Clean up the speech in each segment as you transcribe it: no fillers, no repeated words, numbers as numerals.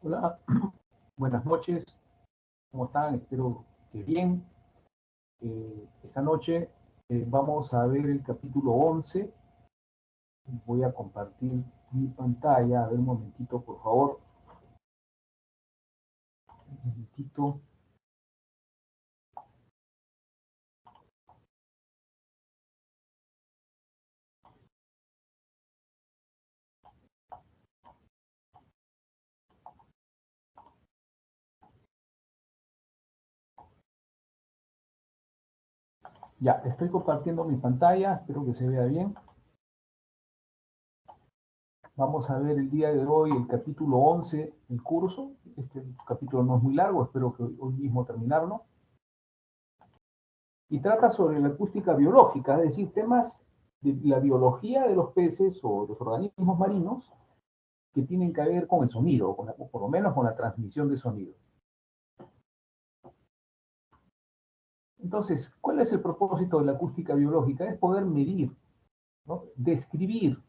Hola, buenas noches, ¿cómo están? Espero que bien. Esta noche vamos a ver el capítulo 11. Voy a compartir mi pantalla. A ver, un momentito, por favor. Un momentito. Ya, estoy compartiendo mi pantalla. Espero que se vea bien. Vamos a ver el día de hoy el capítulo 11 del curso. Este capítulo no es muy largo, espero que hoy mismo terminarlo. Y trata sobre la acústica biológica, es decir, temas de la biología de los peces o los organismos marinos que tienen que ver con el sonido, o por lo menos con la transmisión de sonido. Entonces, ¿cuál es el propósito de la acústica biológica? Es poder medir, ¿no? Describir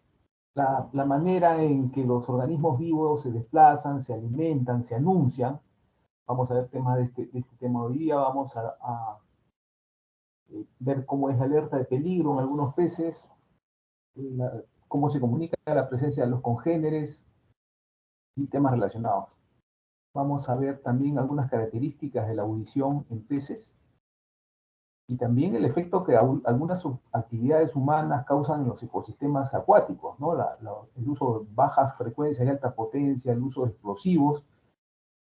la manera en que los organismos vivos se desplazan, se alimentan, se anuncian. Vamos a ver temas de este tema hoy día, vamos a ver cómo es la alerta de peligro en algunos peces, cómo se comunica la presencia de los congéneres y temas relacionados. Vamos a ver también algunas características de la audición en peces y también el efecto que algunas actividades humanas causan en los ecosistemas acuáticos, ¿no? El uso de bajas frecuencias y alta potencia, el uso de explosivos,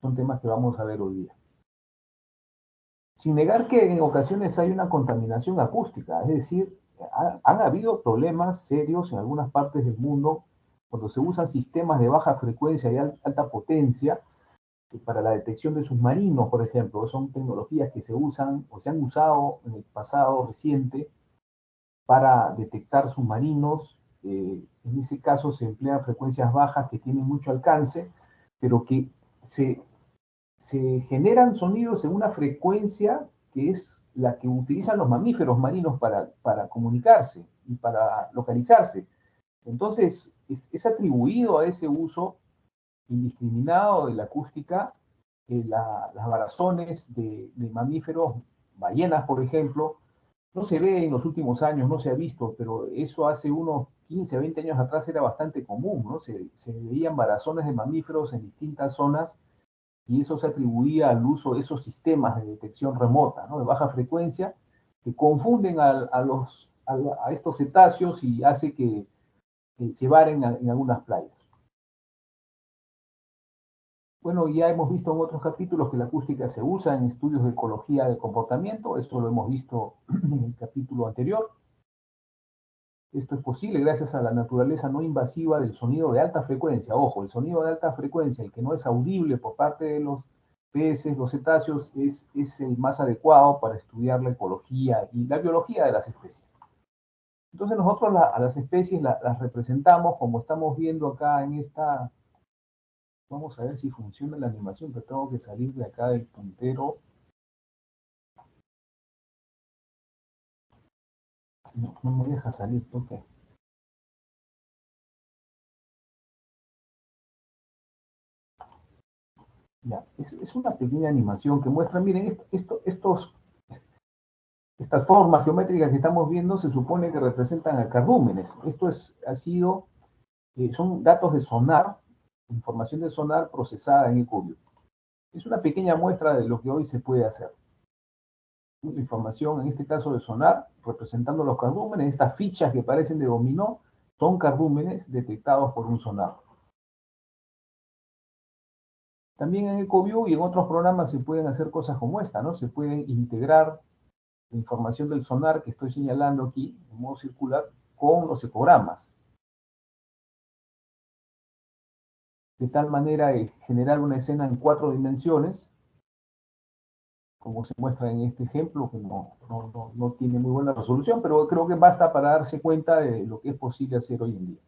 son temas que vamos a ver hoy día. Sin negar que en ocasiones hay una contaminación acústica, es decir, han habido problemas serios en algunas partes del mundo cuando se usan sistemas de baja frecuencia y alta potencia para la detección de submarinos, por ejemplo. Son tecnologías que se usan o se han usado en el pasado reciente para detectar submarinos. En ese caso se emplean frecuencias bajas que tienen mucho alcance, pero que se, se generan sonidos en una frecuencia que es la que utilizan los mamíferos marinos para comunicarse y para localizarse. Entonces, es atribuido a ese uso indiscriminado de la acústica las varazones de mamíferos, ballenas, por ejemplo. No se ve en los últimos años, no se ha visto, pero eso hace unos 15, 20 años atrás era bastante común, ¿no? Se veían varazones de mamíferos en distintas zonas y eso se atribuía al uso de esos sistemas de detección remota, ¿no? De baja frecuencia, que confunden a estos cetáceos y hace que se varen en algunas playas. Bueno, ya hemos visto en otros capítulos que la acústica se usa en estudios de ecología del comportamiento, esto lo hemos visto en el capítulo anterior. Esto es posible gracias a la naturaleza no invasiva del sonido de alta frecuencia. Ojo, el sonido de alta frecuencia, el que no es audible por parte de los peces, los cetáceos, es el más adecuado para estudiar la ecología y la biología de las especies. Entonces nosotros a las especies las representamos como estamos viendo acá en esta. Vamos a ver si funciona la animación, pero tengo que salir de acá del puntero. No, no me deja salir, ok. Ya, es una pequeña animación que muestra, miren, estas formas geométricas que estamos viendo se supone que representan a cardúmenes. Son datos de sonar, información de sonar procesada en EcoView. Es una pequeña muestra de lo que hoy se puede hacer. La información, en este caso de sonar, representando los cardúmenes, estas fichas que parecen de dominó, son cardúmenes detectados por un sonar. También en EcoView y en otros programas se pueden hacer cosas como esta, ¿no? Se pueden integrar la información del sonar que estoy señalando aquí, en modo circular, con los ecogramas, de tal manera de generar una escena en 4 dimensiones, como se muestra en este ejemplo, que no tiene muy buena resolución, pero creo que basta para darse cuenta de lo que es posible hacer hoy en día.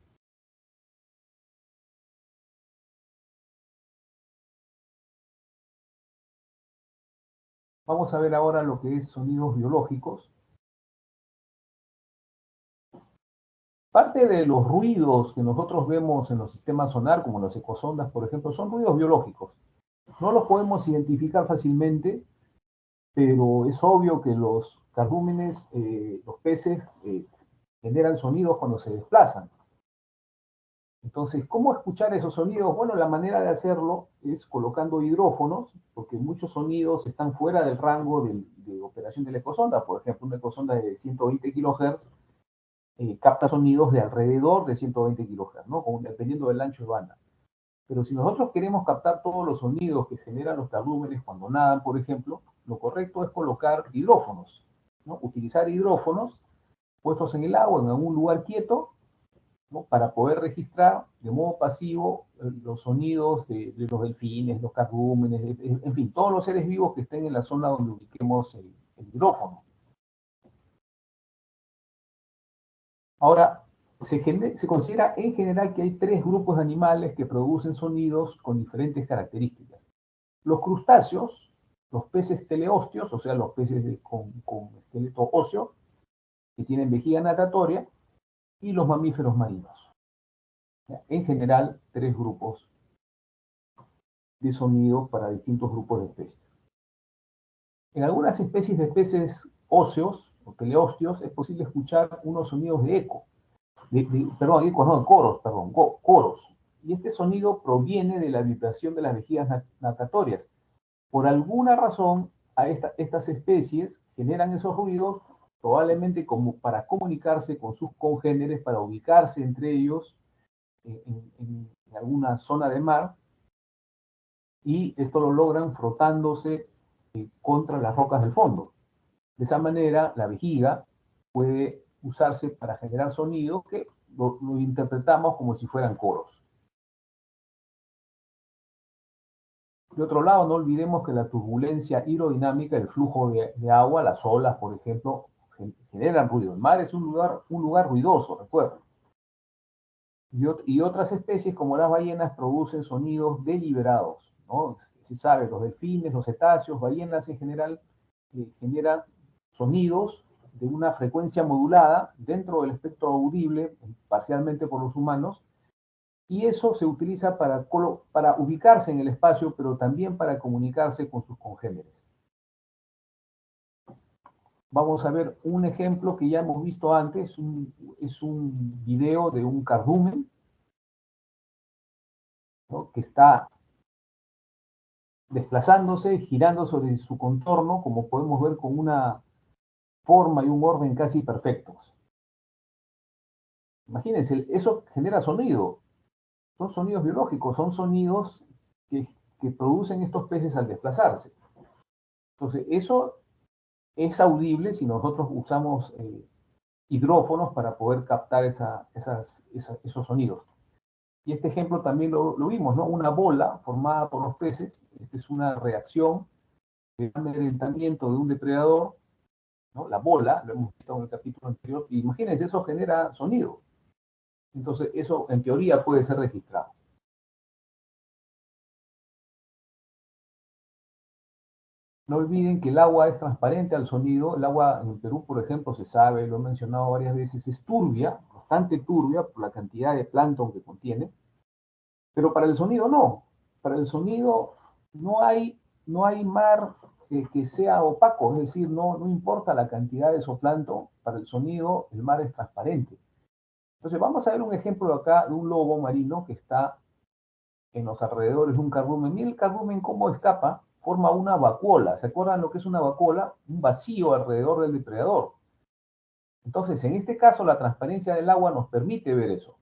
Vamos a ver ahora lo que es sonidos biológicos. Parte de los ruidos que nosotros vemos en los sistemas sonar, como las ecosondas, por ejemplo, son ruidos biológicos. No los podemos identificar fácilmente, pero es obvio que los cardúmenes, los peces, generan sonidos cuando se desplazan. Entonces, ¿cómo escuchar esos sonidos? Bueno, la manera de hacerlo es colocando hidrófonos, porque muchos sonidos están fuera del rango de operación de la ecosonda. Por ejemplo, una ecosonda de 120 kHz capta sonidos de alrededor de 120 kHz, ¿no? Dependiendo del ancho de banda. Pero si nosotros queremos captar todos los sonidos que generan los cardúmenes cuando nadan, por ejemplo, lo correcto es colocar hidrófonos, ¿no? Utilizar hidrófonos puestos en el agua, en algún lugar quieto, ¿no? Para poder registrar de modo pasivo los sonidos de los delfines, los cardúmenes, en fin, todos los seres vivos que estén en la zona donde ubiquemos el hidrófono. Ahora, se considera en general que hay tres grupos de animales que producen sonidos con diferentes características. Los crustáceos, los peces teleosteos, o sea, los peces con esqueleto óseo, que tienen vejiga natatoria, y los mamíferos marinos. En general, tres grupos de sonidos para distintos grupos de especies. En algunas especies de peces óseos o teleosteos es posible escuchar unos sonidos de eco, perdón, ecos no, coros, perdón, coros. Y este sonido proviene de la vibración de las vejigas natatorias. Por alguna razón, estas especies generan esos ruidos probablemente como para comunicarse con sus congéneres, para ubicarse entre ellos en alguna zona de mar, y esto lo logran frotándose contra las rocas del fondo. De esa manera, la vejiga puede usarse para generar sonidos que lo interpretamos como si fueran coros. De otro lado, no olvidemos que la turbulencia hidrodinámica, el flujo de agua, las olas, por ejemplo, generan ruido. El mar es un lugar ruidoso, recuerden. Y otras especies, como las ballenas, producen sonidos deliberados, ¿no? Se sabe, los delfines, los cetáceos, ballenas en general, generan sonidos de una frecuencia modulada dentro del espectro audible, parcialmente por los humanos, y eso se utiliza para ubicarse en el espacio, pero también para comunicarse con sus congéneres. Vamos a ver un ejemplo que ya hemos visto antes, es un video de un cardumen, ¿no? Que está desplazándose, girando sobre su contorno, como podemos ver, con una forma y un orden casi perfectos. Imagínense, eso genera sonido. Son sonidos biológicos, son sonidos que producen estos peces al desplazarse. Entonces, eso es audible si nosotros usamos hidrófonos para poder captar esos sonidos. Y este ejemplo también lo vimos, ¿no? Una bola formada por los peces. Esta es una reacción de amedrentamiento de un depredador, ¿no? La bola, lo hemos visto en el capítulo anterior. Y imagínense, eso genera sonido. Entonces, eso en teoría puede ser registrado. No olviden que el agua es transparente al sonido. El agua en Perú, por ejemplo, se sabe, lo he mencionado varias veces, es turbia, bastante turbia por la cantidad de plancton que contiene. Pero para el sonido no. Para el sonido no hay mar que sea opaco, es decir, no importa la cantidad de zooplancton, para el sonido el mar es transparente. Entonces vamos a ver un ejemplo acá de un lobo marino que está en los alrededores de un cardumen. Mira el cardumen cómo escapa, forma una vacuola. ¿Se acuerdan lo que es una vacuola? Un vacío alrededor del depredador. Entonces, en este caso, la transparencia del agua nos permite ver eso.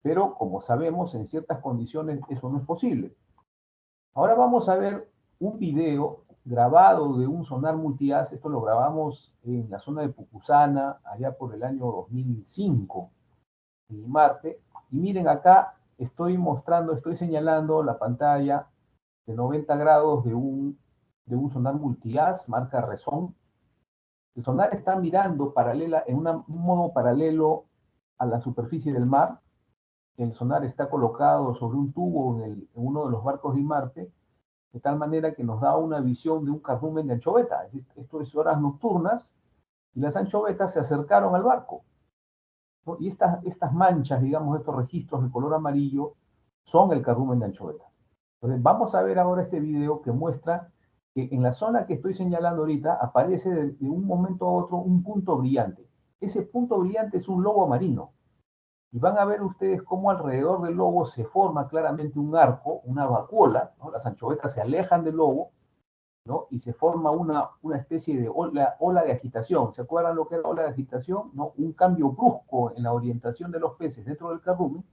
Pero, como sabemos, en ciertas condiciones eso no es posible. Ahora vamos a ver un video grabado de un sonar multihaz. Esto lo grabamos en la zona de Pucusana, allá por el año 2005, en Marte. Y miren acá, estoy señalando la pantalla de 90 grados de un sonar multihaz, marca Reson. El sonar está mirando en un modo paralelo a la superficie del mar. El sonar está colocado sobre un tubo en uno de los barcos de Marte, de tal manera que nos da una visión de un cardumen de anchoveta. Esto es horas nocturnas, y las anchovetas se acercaron al barco. ¿no? Y estas manchas, digamos, estos registros de color amarillo, son el cardumen de anchoveta. Entonces, vamos a ver ahora este video que muestra que en la zona que estoy señalando ahorita aparece de un momento a otro un punto brillante. Ese punto brillante es un lobo marino. Y van a ver ustedes cómo alrededor del lobo se forma claramente un arco, una vacuola, ¿no? Las anchovetas se alejan del lobo, ¿no? Y se forma una especie de ola de agitación. ¿Se acuerdan lo que era ola de agitación? ¿No? Un cambio brusco en la orientación de los peces dentro del cardumen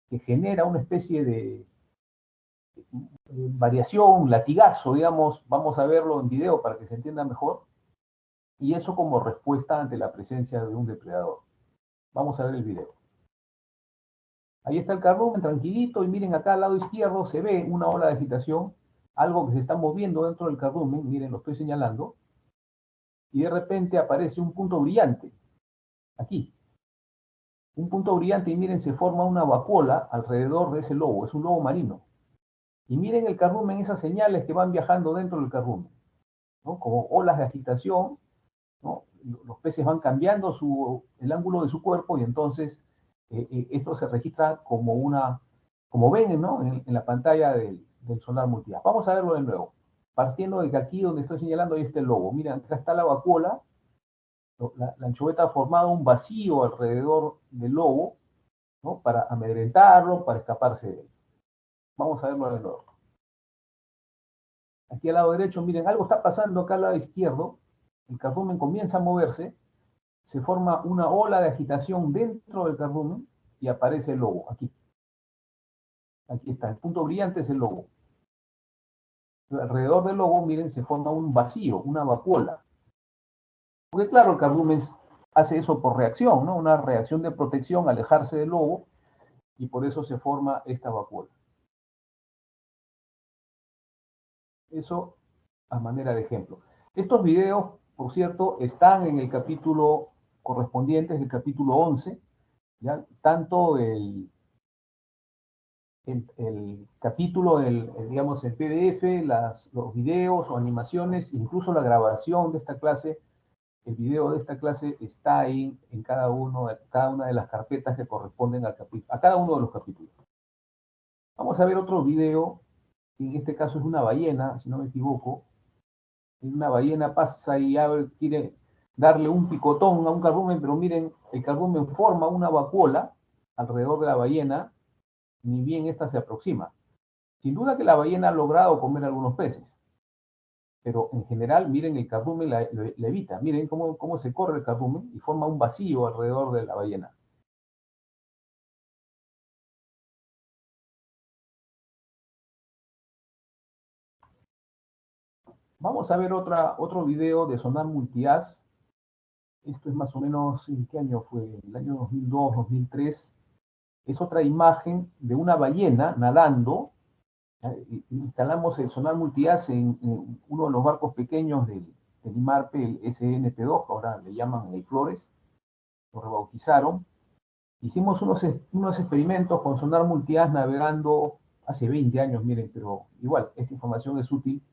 que genera una especie de variación, latigazo, digamos, vamos a verlo en video para que se entienda mejor, y eso como respuesta ante la presencia de un depredador. Vamos a ver el video. Ahí está el cardumen tranquilito y miren acá al lado izquierdo se ve una ola de agitación, algo que se está moviendo dentro del cardumen, miren, lo estoy señalando, y de repente aparece un punto brillante, aquí. Un punto brillante y miren, se forma una vacuola alrededor de ese lobo, es un lobo marino. Y miren el cardumen, esas señales que van viajando dentro del cardumen, ¿no? Como olas de agitación, ¿no? Los peces van cambiando el ángulo de su cuerpo y entonces esto se registra como ven, ¿no? En la pantalla del sonar multihaz. Vamos a verlo de nuevo. Partiendo de que aquí donde estoy señalando ahí está el lobo. Miren, acá está la vacuola. La anchoveta ha formado un vacío alrededor del lobo, ¿no? Para amedrentarlo, para escaparse de él. Vamos a verlo de nuevo. Aquí al lado derecho, miren, algo está pasando acá al lado izquierdo. El cardumen comienza a moverse, se forma una ola de agitación dentro del cardumen y aparece el lobo, aquí. Aquí está, el punto brillante es el lobo. Alrededor del lobo, miren, se forma un vacío, una vacuola. Porque claro, el cardumen hace eso por reacción, ¿no? Una reacción de protección, alejarse del lobo, y por eso se forma esta vacuola. Eso a manera de ejemplo. Estos videos, por cierto, están en el capítulo correspondiente, es el capítulo 11, ¿ya? Tanto el capítulo, digamos, el PDF, los videos o animaciones, incluso la grabación de esta clase, el video de esta clase está ahí en cada una de las carpetas que corresponden a cada uno de los capítulos. Vamos a ver otro video, que en este caso es una ballena, si no me equivoco. Una ballena pasa y quiere darle un picotón a un cardumen, pero miren, el cardumen forma una vacuola alrededor de la ballena, ni bien esta se aproxima. Sin duda que la ballena ha logrado comer algunos peces, pero en general, miren, el cardumen la evita. Miren cómo se corre el cardumen y forma un vacío alrededor de la ballena. Vamos a ver otro video de sonar multihaz. Esto es más o menos, ¿en qué año fue? El año 2002, 2003. Es otra imagen de una ballena nadando. Instalamos el sonar multihaz en uno de los barcos pequeños del IMARPE, el SNP2, ahora le llaman el Flores, lo rebautizaron. Hicimos unos experimentos con sonar multihaz navegando hace 20 años, miren, pero igual, esta información es útil.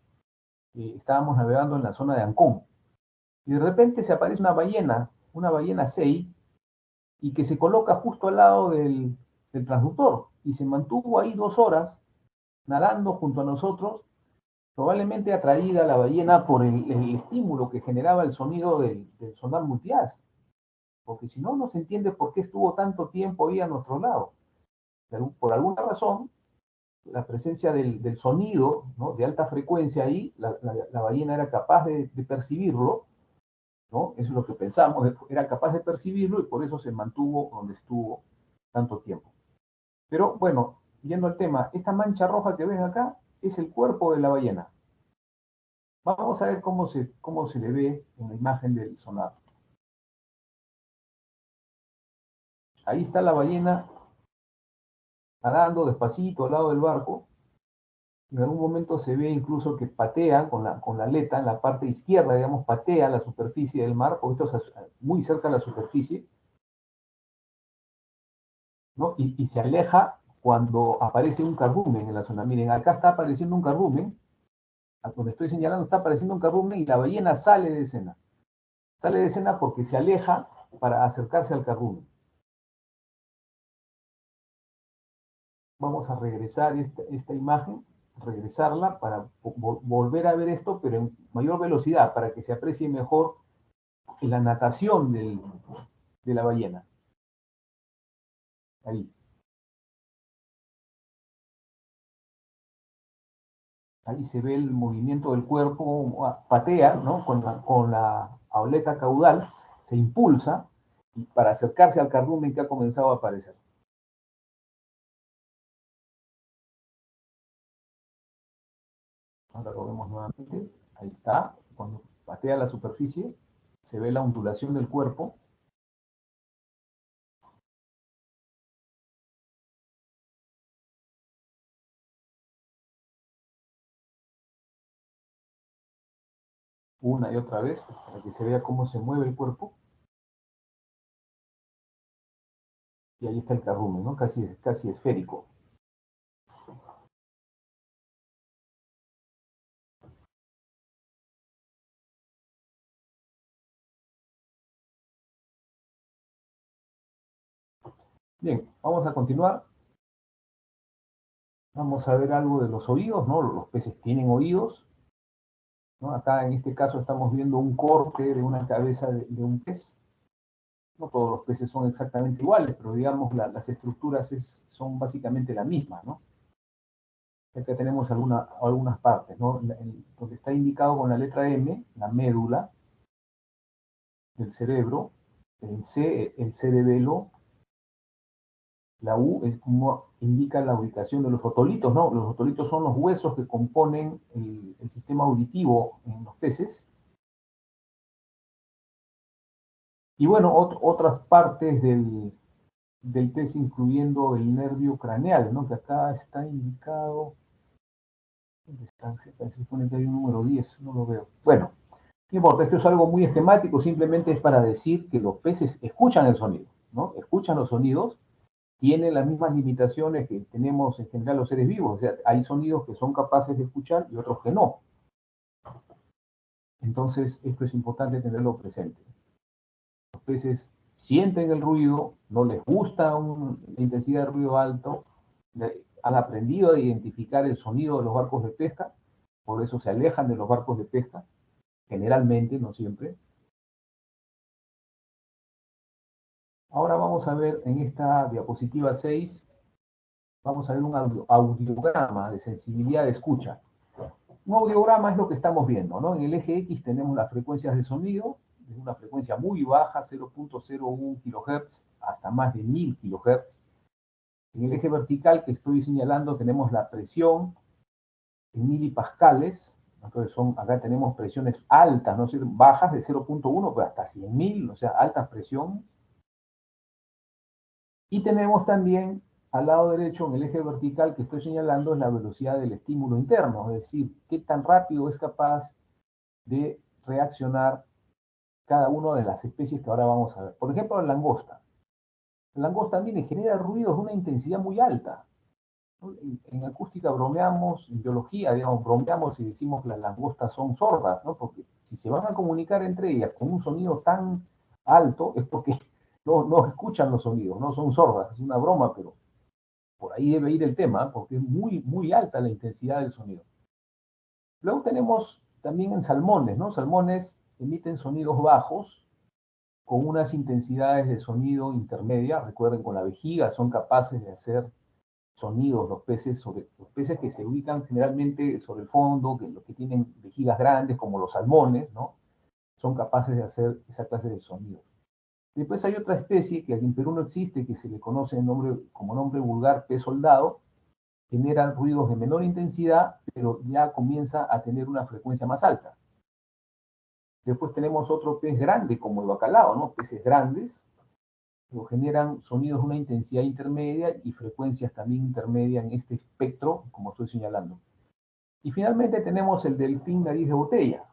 Estábamos navegando en la zona de Ancón, y de repente se aparece una ballena sei, y que se coloca justo al lado del transductor, y se mantuvo ahí 2 horas nadando junto a nosotros, probablemente atraída la ballena por el estímulo que generaba el sonido del sonar multihaz, porque si no, no se entiende por qué estuvo tanto tiempo ahí a nuestro lado. Pero por alguna razón, la presencia del sonido, ¿no? De alta frecuencia ahí, la ballena era capaz de percibirlo, ¿no? Eso es lo que pensamos, era capaz de percibirlo y por eso se mantuvo donde estuvo tanto tiempo. Pero bueno, yendo al tema, esta mancha roja que ven acá es el cuerpo de la ballena. Vamos a ver cómo se le ve en la imagen del sonar. Ahí está la ballena nadando despacito al lado del barco. En algún momento se ve incluso que patea con la aleta en la parte izquierda, digamos, patea la superficie del mar, porque esto es muy cerca de la superficie, ¿no? Y se aleja cuando aparece un cardumen en la zona. Miren, acá está apareciendo un cardumen, donde estoy señalando está apareciendo un cardumen y la ballena sale de escena. Sale de escena porque se aleja para acercarse al cardumen. Vamos a regresar esta imagen, regresarla para volver a ver esto, pero en mayor velocidad, para que se aprecie mejor la natación de la ballena. Ahí. Ahí se ve el movimiento del cuerpo, patea, ¿no? Con la aleta caudal, se impulsa para acercarse al cardumen que ha comenzado a aparecer. Ahora lo vemos nuevamente. Ahí está. Cuando patea la superficie, se ve la ondulación del cuerpo. Una y otra vez, para que se vea cómo se mueve el cuerpo. Y ahí está el cardumen, ¿no? Casi esférico. Bien, vamos a continuar. Vamos a ver algo de los oídos, ¿no? Los peces tienen oídos, ¿no? Acá en este caso estamos viendo un corte de una cabeza de un pez. No todos los peces son exactamente iguales, pero digamos las estructuras son básicamente la misma, ¿no? Acá tenemos algunas partes, ¿no? Donde está indicado con la letra M, la médula del cerebro, el cerebelo, la U es como indica la ubicación de los otolitos, ¿no? Los otolitos son los huesos que componen el sistema auditivo en los peces. Y bueno, otras partes del pez, incluyendo el nervio craneal, ¿no? Que acá está indicado. ¿Dónde está? Se supone que hay un número 10, no lo veo. Bueno, no importa, esto es algo muy esquemático, simplemente es para decir que los peces escuchan el sonido, ¿no? Escuchan los sonidos, tienen las mismas limitaciones que tenemos en general los seres vivos, o sea, hay sonidos que son capaces de escuchar y otros que no. Entonces, esto es importante tenerlo presente. Los peces sienten el ruido, no les gusta la intensidad de ruido alto, han aprendido a identificar el sonido de los barcos de pesca, por eso se alejan de los barcos de pesca, generalmente, no siempre. Ahora vamos a ver en esta diapositiva 6, vamos a ver un audiograma de sensibilidad de escucha. Un audiograma es lo que estamos viendo, ¿no? En el eje X tenemos las frecuencias de sonido, desde una frecuencia muy baja, 0.01 kHz, hasta más de 1000 kHz. En el eje vertical que estoy señalando tenemos la presión en milipascales, entonces acá tenemos presiones altas, no bajas de 0.1, pero hasta 100.000, o sea, alta presión. Y tenemos también al lado derecho, en el eje vertical que estoy señalando, es la velocidad del estímulo interno, es decir, qué tan rápido es capaz de reaccionar cada una de las especies que ahora vamos a ver. Por ejemplo, la langosta. La langosta también genera ruidos de una intensidad muy alta. En acústica bromeamos, en biología, digamos, bromeamos y decimos que las langostas son sordas, ¿no? Porque si se van a comunicar entre ellas con un sonido tan alto, es porque no escuchan los sonidos, no son sordas, es una broma, pero por ahí debe ir el tema, porque es muy, muy alta la intensidad del sonido. Luego tenemos también en salmones, ¿no? Salmones emiten sonidos bajos con unas intensidades de sonido intermedias. Recuerden, con la vejiga son capaces de hacer sonidos los peces que se ubican generalmente sobre el fondo, los que tienen vejigas grandes, como los salmones, ¿no? Son capaces de hacer esa clase de sonidos. Después hay otra especie que aquí en Perú no existe, que se le conoce como nombre vulgar pez soldado, generan ruidos de menor intensidad, pero ya comienza a tener una frecuencia más alta. Después tenemos otro pez grande, como el bacalao, ¿no? Peces grandes, pero generan sonidos de una intensidad intermedia y frecuencias también intermedias en este espectro, como estoy señalando. Y finalmente tenemos el delfín nariz de botella,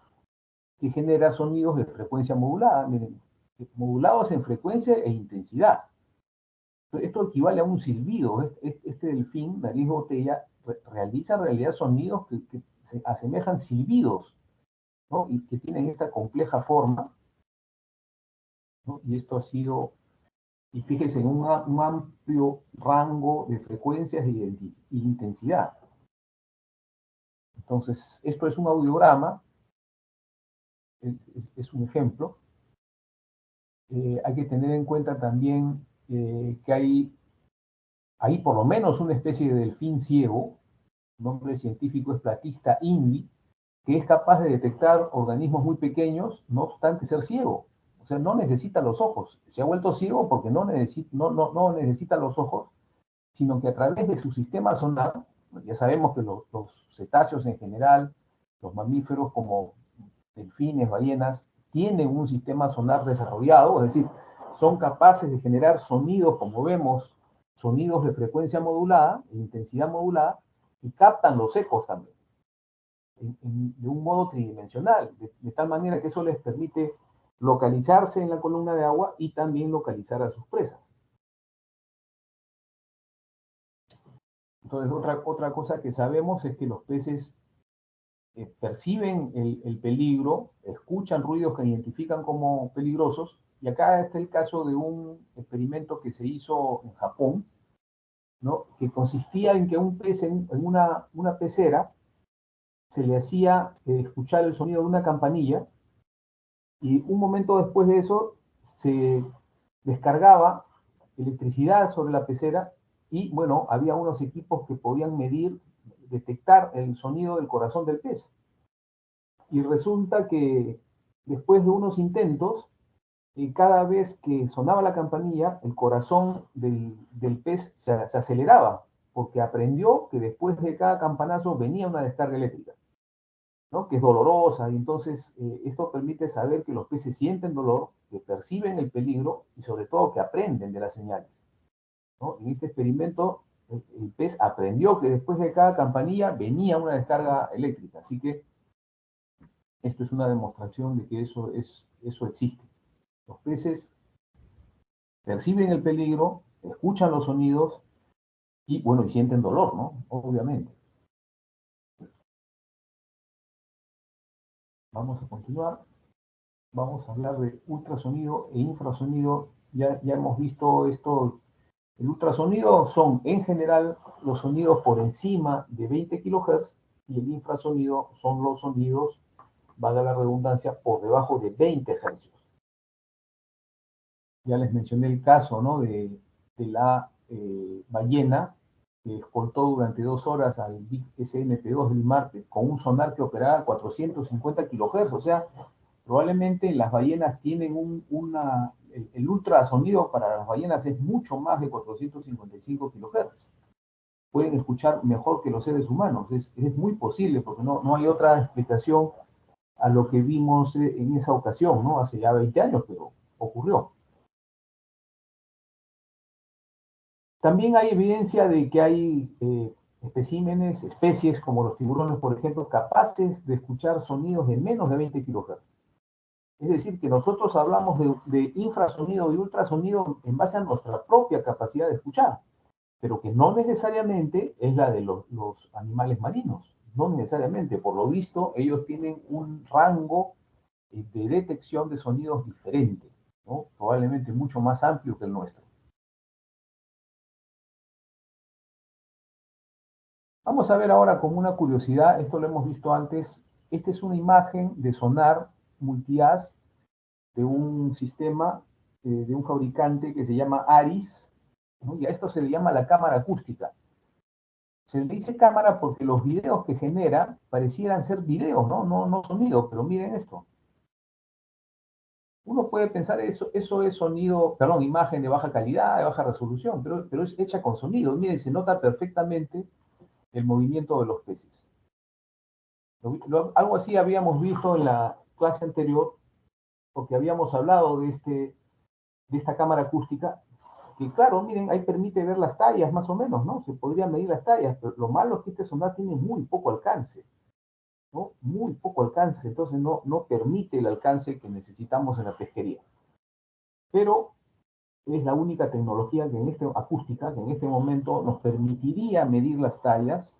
que genera sonidos de frecuencia modulada, miren, modulados en frecuencia e intensidad. Esto equivale a un silbido. Este delfín, nariz de botella, realiza en realidad sonidos que se asemejan silbidos, ¿no? Y que tienen esta compleja forma, ¿no? Y esto ha sido Y fíjense en un amplio rango de frecuencias y intensidad. Entonces, esto es un audiograma, es un ejemplo. Hay que tener en cuenta también que hay por lo menos una especie de delfín ciego, su nombre científico es Platista indi, que es capaz de detectar organismos muy pequeños, no obstante ser ciego. O sea, no necesita los ojos. Se ha vuelto ciego porque no necesita los ojos, sino que a través de su sistema sonar, ya sabemos que los cetáceos en general, los mamíferos como delfines, ballenas, tienen un sistema sonar desarrollado, es decir, son capaces de generar sonidos, como vemos, sonidos de frecuencia modulada, de intensidad modulada, y captan los ecos también, de un modo tridimensional, de tal manera que eso les permite localizarse en la columna de agua y también localizar a sus presas. Entonces, otra cosa que sabemos es que los peces perciben el peligro, escuchan ruidos que identifican como peligrosos, y acá está el caso de un experimento que se hizo en Japón, ¿no? Que consistía en que un pez en una pecera se le hacía escuchar el sonido de una campanilla, y un momento después de eso se descargaba electricidad sobre la pecera, y bueno, había unos equipos que podían medir, detectar el sonido del corazón del pez. Y resulta que después de unos intentos, cada vez que sonaba la campanilla, el corazón del pez se aceleraba, porque aprendió que después de cada campanazo venía una descarga eléctrica, ¿no? Que es dolorosa, y entonces esto permite saber que los peces sienten dolor, que perciben el peligro y sobre todo que aprenden de las señales, ¿no? En este experimento, el pez aprendió que después de cada campanilla venía una descarga eléctrica, así que esto es una demostración de que eso existe. Los peces perciben el peligro, escuchan los sonidos y, bueno, y sienten dolor, ¿no? Obviamente. Vamos a continuar. Vamos a hablar de ultrasonido e infrasonido. Ya hemos visto esto. El ultrasonido son, en general, los sonidos por encima de 20 kHz y el infrasonido son los sonidos, valga la redundancia, por debajo de 20 Hz. Ya les mencioné el caso, ¿no? de la ballena que escoltó durante 2 horas al Big SNP-2 del Marte con un sonar que operaba a 450 kHz. O sea, probablemente las ballenas tienen el ultrasonido para las ballenas es mucho más de 455 kHz. Pueden escuchar mejor que los seres humanos. Es muy posible porque no hay otra explicación a lo que vimos en esa ocasión, ¿no? Hace ya 20 años, pero ocurrió. También hay evidencia de que hay especímenes, especies como los tiburones, por ejemplo, capaces de escuchar sonidos de menos de 20 kHz. Es decir, que nosotros hablamos de infrasonido y ultrasonido en base a nuestra propia capacidad de escuchar, pero que no necesariamente es la de los animales marinos. No necesariamente. Por lo visto, ellos tienen un rango de detección de sonidos diferente, ¿no? Probablemente mucho más amplio que el nuestro. Vamos a ver ahora como una curiosidad, esto lo hemos visto antes, esta es una imagen de sonar multi-haz de un sistema, de un fabricante que se llama Aris, ¿no? Y a esto se le llama la cámara acústica. Se le dice cámara porque los videos que genera parecieran ser videos, no sonido, pero miren esto. Uno puede pensar eso es sonido, perdón, imagen de baja calidad, de baja resolución, pero es hecha con sonido. Miren, se nota perfectamente el movimiento de los peces. Algo así habíamos visto en la clase anterior, porque habíamos hablado de esta cámara acústica, que claro, miren, ahí permite ver las tallas más o menos, ¿no? Se podría medir las tallas, pero lo malo es que este sonar tiene muy poco alcance, ¿no? Muy poco alcance, entonces no permite el alcance que necesitamos en la pesquería. Pero es la única tecnología acústica que en este momento nos permitiría medir las tallas.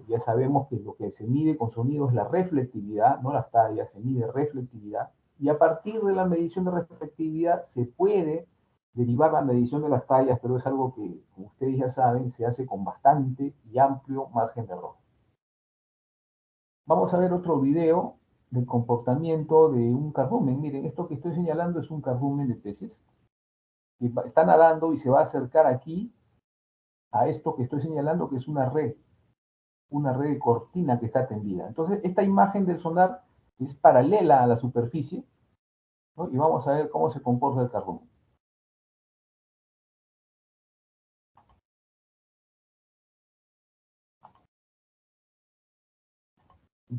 Ya sabemos que lo que se mide con sonido es la reflectividad, no las tallas, se mide reflectividad. Y a partir de la medición de reflectividad se puede derivar la medición de las tallas, pero es algo que, como ustedes ya saben, se hace con bastante y amplio margen de error. Vamos a ver otro video del comportamiento de un cardumen. Miren, esto que estoy señalando es un cardumen de peces que está nadando y se va a acercar aquí a esto que estoy señalando, que es una red de cortina que está tendida. Entonces, esta imagen del sonar es paralela a la superficie, ¿no? Y vamos a ver cómo se comporta el cardumen.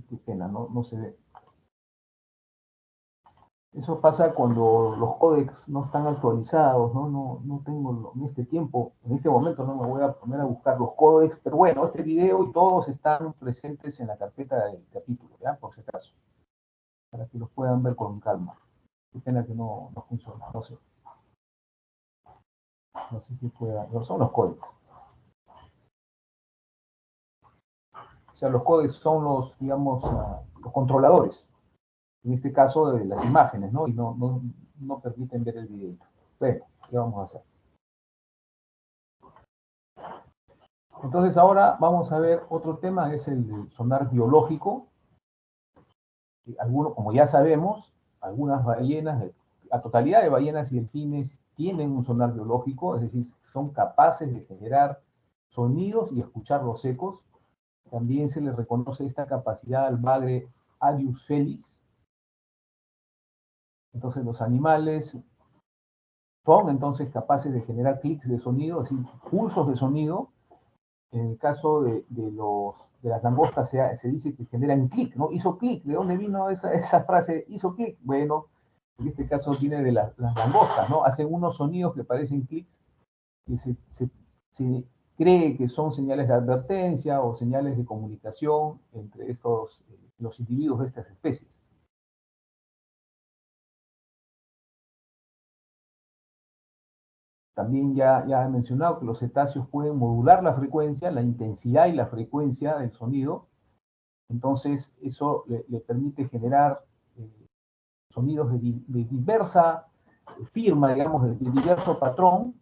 Qué pena, no se ve. Eso pasa cuando los códecs no están actualizados, no tengo en este tiempo, en este momento no me voy a poner a buscar los códecs, pero bueno, este video y todos están presentes en la carpeta del capítulo, ¿ya? Por si acaso, para que los puedan ver con calma. Qué pena que no funciona, no sé qué pueda, no son los códecs. O sea, los códecs son los, digamos, los controladores, en este caso de las imágenes, ¿no? Y no permiten ver el video. Bueno, ¿qué vamos a hacer? Entonces ahora vamos a ver otro tema, es el sonar biológico. Algunos, como ya sabemos, algunas ballenas, la totalidad de ballenas y delfines tienen un sonar biológico, es decir, son capaces de generar sonidos y escuchar los ecos. También se les reconoce esta capacidad al bagre Arius felis. Entonces los animales son entonces capaces de generar clics de sonido, es decir, pulsos de sonido. En el caso de las langostas se dice que generan clic, ¿no? Hizo clic. ¿De dónde vino esa frase? Hizo clic. Bueno, en este caso viene de las langostas, ¿no? Hacen unos sonidos que parecen clics que se cree que son señales de advertencia o señales de comunicación entre los individuos de estas especies. También ya he mencionado que los cetáceos pueden modular la frecuencia, la intensidad y la frecuencia del sonido. Entonces, eso le permite generar sonidos de diversa firma, digamos, de diverso patrón,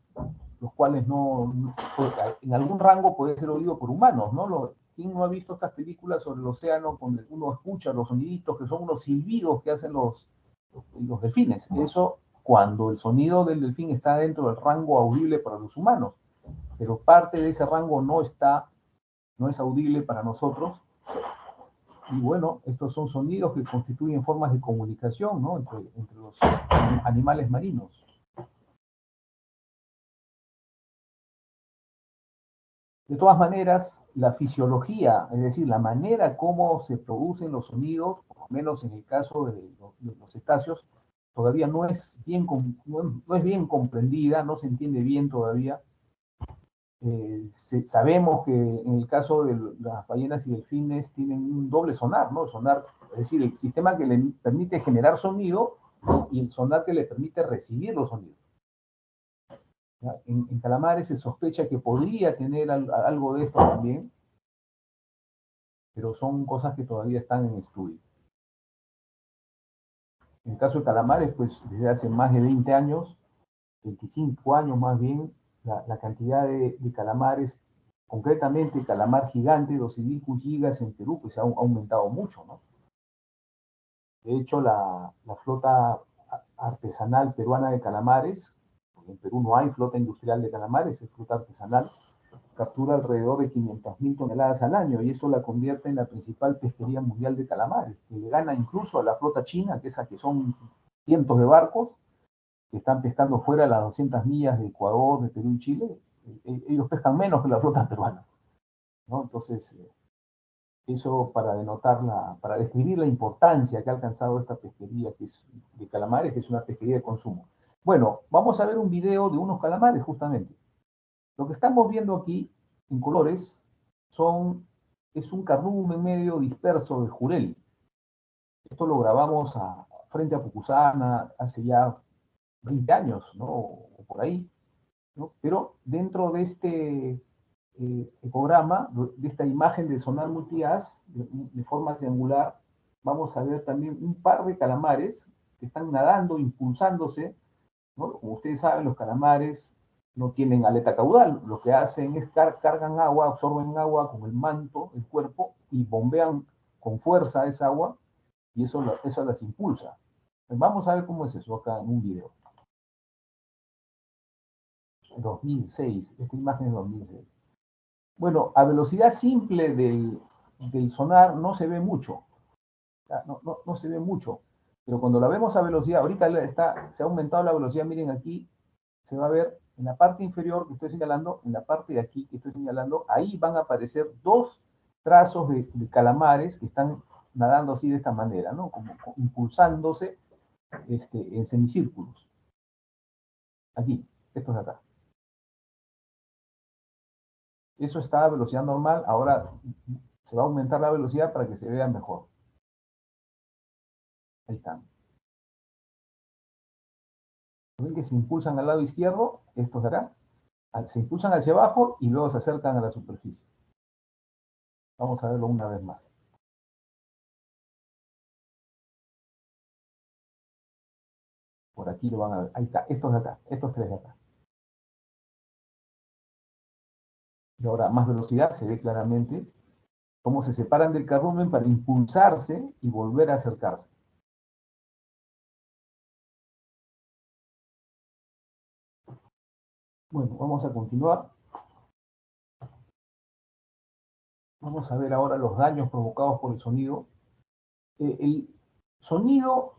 los cuales en algún rango puede ser oído por humanos, ¿no? ¿Quién no ha visto estas películas sobre el océano donde uno escucha los soniditos que son unos silbidos que hacen los delfines? Eso cuando el sonido del delfín está dentro del rango audible para los humanos, pero parte de ese rango no es audible para nosotros. Y bueno, estos son sonidos que constituyen formas de comunicación, ¿no? entre los animales marinos. De todas maneras, la fisiología, es decir, la manera como se producen los sonidos, por lo menos en el caso de los cetáceos, todavía no es bien comprendida, no se entiende bien todavía. Sabemos que en el caso de las ballenas y delfines tienen un doble sonar, ¿no? Sonar, es decir, el sistema que le permite generar sonido y el sonar que le permite recibir los sonidos. En calamares se sospecha que podría tener algo de esto también, pero son cosas que todavía están en estudio. En el caso de calamares, pues desde hace más de 20 años, 25 años más bien, la cantidad de calamares, concretamente calamar gigante, Dosidicus gigas en Perú, pues ha aumentado mucho, ¿no? De hecho, la flota artesanal peruana de calamares, porque en Perú no hay flota industrial de calamares, es flota artesanal, captura alrededor de 500.000 toneladas al año y eso la convierte en la principal pesquería mundial de calamares, que le gana incluso a la flota china, que son cientos de barcos que están pescando fuera de las 200 millas de Ecuador, de Perú y Chile. Ellos pescan menos que la flota peruana, ¿no? Entonces, eso para describir la importancia que ha alcanzado esta pesquería que es de calamares, que es una pesquería de consumo. Bueno, vamos a ver un video de unos calamares justamente. Lo que estamos viendo aquí en colores es un cardumen medio disperso de jurel. Esto lo grabamos frente a Pucusana hace ya 20 años, ¿no? O por ahí, ¿no? Pero dentro de este ecograma, de esta imagen de sonar multihaz, de forma triangular, vamos a ver también un par de calamares que están nadando, impulsándose ¿no? Como ustedes saben, los calamares no tienen aleta caudal. Lo que hacen es cargan agua, absorben agua con el manto, el cuerpo, y bombean con fuerza esa agua, y eso las impulsa. Vamos a ver cómo es eso acá en un video. 2006, esta imagen es 2006. Bueno, a velocidad simple del sonar no se ve mucho. No se ve mucho. Pero cuando la vemos a velocidad, ahorita se ha aumentado la velocidad, miren aquí, se va a ver en la parte inferior que estoy señalando, en la parte de aquí que estoy señalando, ahí van a aparecer dos trazos de calamares que están nadando así de esta manera, ¿no? Como impulsándose en semicírculos. Aquí, estos de acá. Eso está a velocidad normal, ahora se va a aumentar la velocidad para que se vea mejor. Ahí están. Ven que se impulsan al lado izquierdo, estos de acá, se impulsan hacia abajo y luego se acercan a la superficie. Vamos a verlo una vez más. Por aquí lo van a ver. Ahí está, estos de acá, estos tres de acá. Y ahora más velocidad, se ve claramente cómo se separan del cardumen para impulsarse y volver a acercarse. Bueno, vamos a continuar. Vamos a ver ahora los daños provocados por el sonido. El sonido,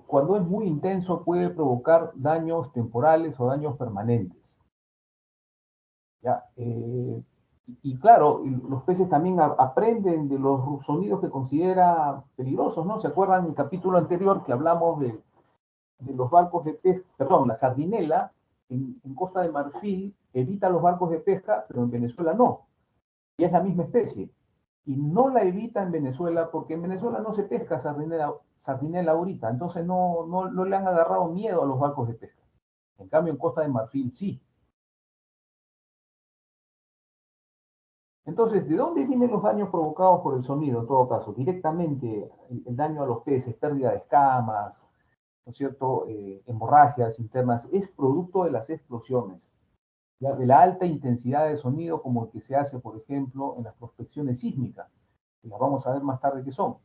cuando es muy intenso, puede provocar daños temporales o daños permanentes. ¿Ya? Y claro, los peces también aprenden de los sonidos que considera peligrosos, ¿no? ¿Se acuerdan en el capítulo anterior que hablamos de los barcos de pesca? Perdón, la sardinela en Costa de Marfil evita los barcos de pesca, pero en Venezuela no. Y es la misma especie. Y no la evita en Venezuela porque en Venezuela no se pesca sardinela ahorita, entonces no le han agarrado miedo a los barcos de pesca. En cambio, en Costa de Marfil sí. Entonces, ¿de dónde vienen los daños provocados por el sonido? En todo caso, directamente el daño a los peces, pérdida de escamas, ¿no es cierto? Hemorragias internas, es producto de las explosiones, ¿ya? De la alta intensidad de sonido como el que se hace, por ejemplo, en las prospecciones sísmicas, que las vamos a ver más tarde qué son,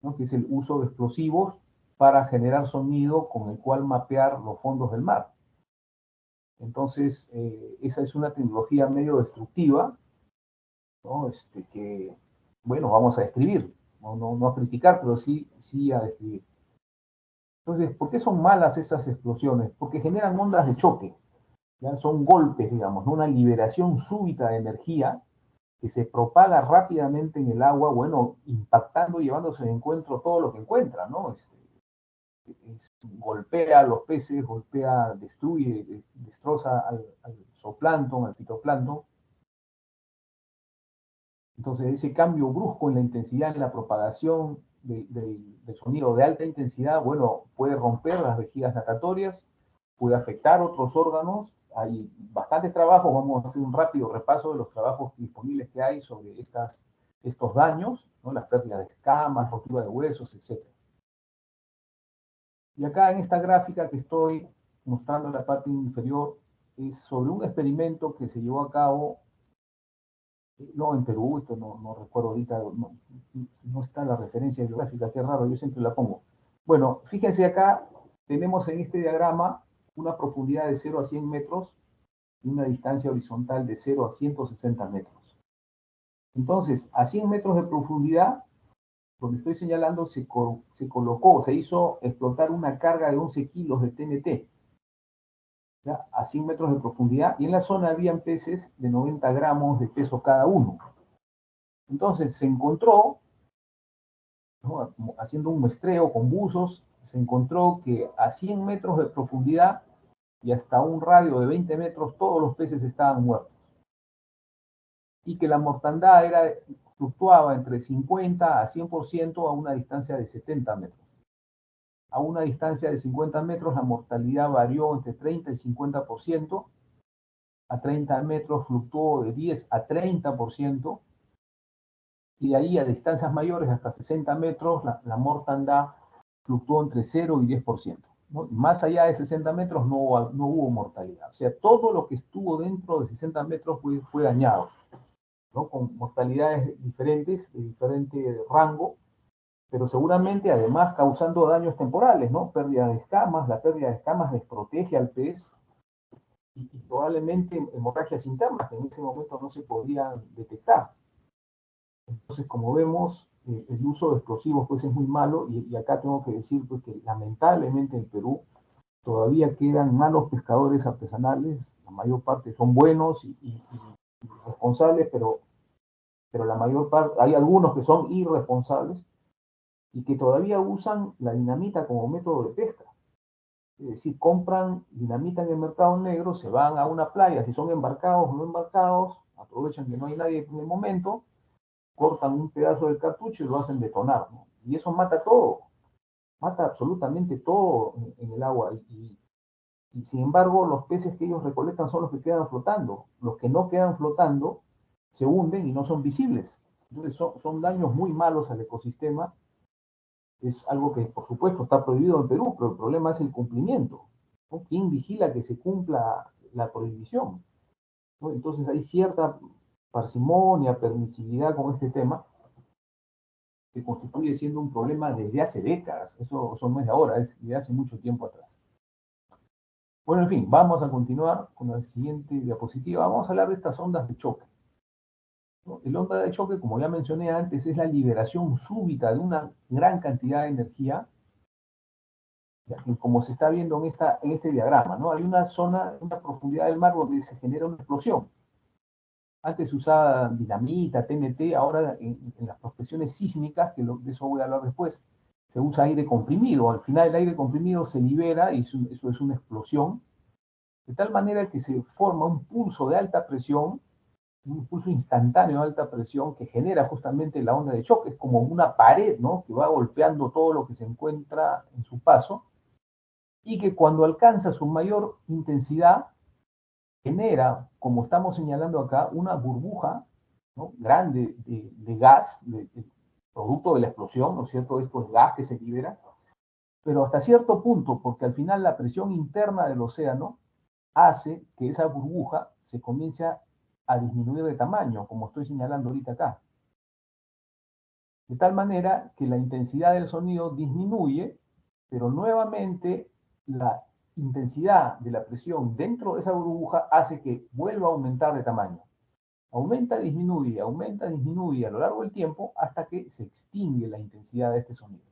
¿no? Que es el uso de explosivos para generar sonido con el cual mapear los fondos del mar. Entonces, esa es una tecnología medio destructiva, ¿no? Que, bueno, vamos a describir, no a criticar, pero sí a describir. Entonces, ¿por qué son malas esas explosiones? Porque generan ondas de choque, ¿ya? Son golpes, digamos, ¿no? Una liberación súbita de energía que se propaga rápidamente en el agua, bueno, impactando y llevándose de encuentro todo lo que encuentra, ¿no? Golpea a los peces, golpea, destruye, destroza al zooplancton, al fitoplancton. Entonces, ese cambio brusco en la intensidad, en la propagación del sonido de alta intensidad, bueno, puede romper las vejigas natatorias, puede afectar otros órganos. Hay bastantes trabajos, vamos a hacer un rápido repaso de los trabajos disponibles que hay sobre estos daños, ¿no? Las pérdidas de escamas, rotura de huesos, etc. Y acá en esta gráfica que estoy mostrando en la parte inferior, es sobre un experimento que se llevó a cabo no, en Perú, esto no recuerdo ahorita, no está la referencia geográfica, qué raro, yo siempre la pongo. Bueno, fíjense acá, tenemos en este diagrama una profundidad de 0 a 100 metros y una distancia horizontal de 0 a 160 metros. Entonces, a 100 metros de profundidad, donde estoy señalando, se hizo explotar una carga de 11 kilos de TNT, ¿ya? A 100 metros de profundidad, y en la zona habían peces de 90 gramos de peso cada uno. Entonces se encontró, ¿no? Haciendo un muestreo con buzos, se encontró que a 100 metros de profundidad y hasta un radio de 20 metros todos los peces estaban muertos. Y que la mortandad fluctuaba entre 50 a 100% a una distancia de 70 metros. A una distancia de 50 metros la mortalidad varió entre 30 y 50%, a 30 metros fluctuó de 10 a 30%, y de ahí a distancias mayores, hasta 60 metros, la mortandad fluctuó entre 0 y 10%. ¿no? Más allá de 60 metros no hubo mortalidad. O sea, todo lo que estuvo dentro de 60 metros fue dañado, ¿no? Con mortalidades diferentes, de diferente rango, pero seguramente además causando daños temporales, ¿no? Pérdida de escamas, la pérdida de escamas desprotege al pez y probablemente hemorragias internas que en ese momento no se podían detectar. Entonces, como vemos, el uso de explosivos pues es muy malo y acá tengo que decir pues, que lamentablemente en Perú todavía quedan malos pescadores artesanales, la mayor parte son buenos y responsables, pero la mayor parte, hay algunos que son irresponsables y que todavía usan la dinamita como método de pesca. Es decir, compran dinamita en el mercado negro, se van a una playa, si son embarcados o no embarcados, aprovechan que no hay nadie en el momento, cortan un pedazo del cartucho y lo hacen detonar, ¿no? Y eso mata todo, mata absolutamente todo en el agua. Y sin embargo, los peces que ellos recolectan son los que quedan flotando. Los que no quedan flotando se hunden y no son visibles. Entonces son daños muy malos al ecosistema. Es algo que, por supuesto, está prohibido en Perú, pero el problema es el cumplimiento, ¿no? ¿Quién vigila que se cumpla la prohibición? ¿No? Entonces hay cierta parsimonia, permisividad con este tema, que constituye siendo un problema desde hace décadas. Eso no es de ahora, es de hace mucho tiempo atrás. Bueno, en fin, vamos a continuar con la siguiente diapositiva. Vamos a hablar de estas ondas de choque, ¿no? El onda de choque, como ya mencioné antes, es la liberación súbita de una gran cantidad de energía, ¿ya? Como se está viendo en este diagrama, ¿no? Hay una zona, una profundidad del mar donde se genera una explosión. Antes se usaba dinamita, TNT, ahora en las prospecciones sísmicas, que de eso voy a hablar después, se usa aire comprimido. Al final el aire comprimido se libera y eso es una explosión, de tal manera que se forma un pulso de alta presión, un pulso instantáneo de alta presión que genera justamente la onda de choque. Es como una pared, ¿no? Que va golpeando todo lo que se encuentra en su paso y que cuando alcanza su mayor intensidad genera, como estamos señalando acá, una burbuja, ¿no? Grande de gas, producto de la explosión, ¿no es cierto? Esto es gas que se libera, pero hasta cierto punto, porque al final la presión interna del océano hace que esa burbuja se comience a disminuir de tamaño, como estoy señalando ahorita acá. De tal manera que la intensidad del sonido disminuye, pero nuevamente la intensidad de la presión dentro de esa burbuja hace que vuelva a aumentar de tamaño. Aumenta, disminuye a lo largo del tiempo hasta que se extingue la intensidad de este sonido.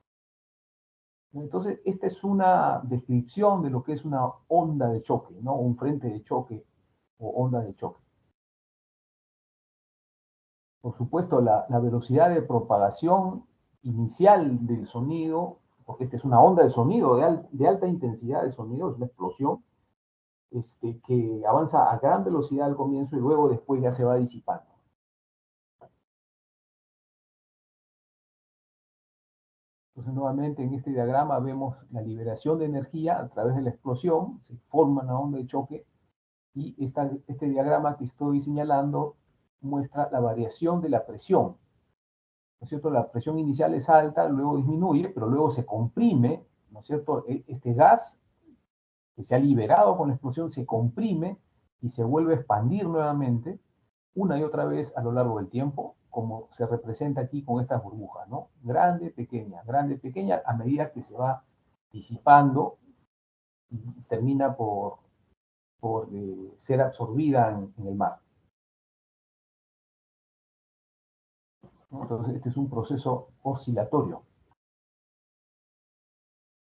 Entonces, esta es una descripción de lo que es una onda de choque, ¿no? Un frente de choque o onda de choque. Por supuesto, la velocidad de propagación inicial del sonido, porque esta es una onda de sonido, de alta intensidad de sonido, es una explosión, que avanza a gran velocidad al comienzo y luego después ya se va disipando. Entonces, nuevamente en este diagrama vemos la liberación de energía a través de la explosión, se forma una onda de choque, y este diagrama que estoy señalando muestra la variación de la presión. ¿No es cierto? La presión inicial es alta, luego disminuye, pero luego se comprime, ¿no es cierto? Este gas que se ha liberado con la explosión se comprime y se vuelve a expandir nuevamente una y otra vez a lo largo del tiempo, como se representa aquí con estas burbujas, ¿no? Grande, pequeña, a medida que se va disipando y termina por ser absorbida en el mar, ¿no? Entonces, este es un proceso oscilatorio,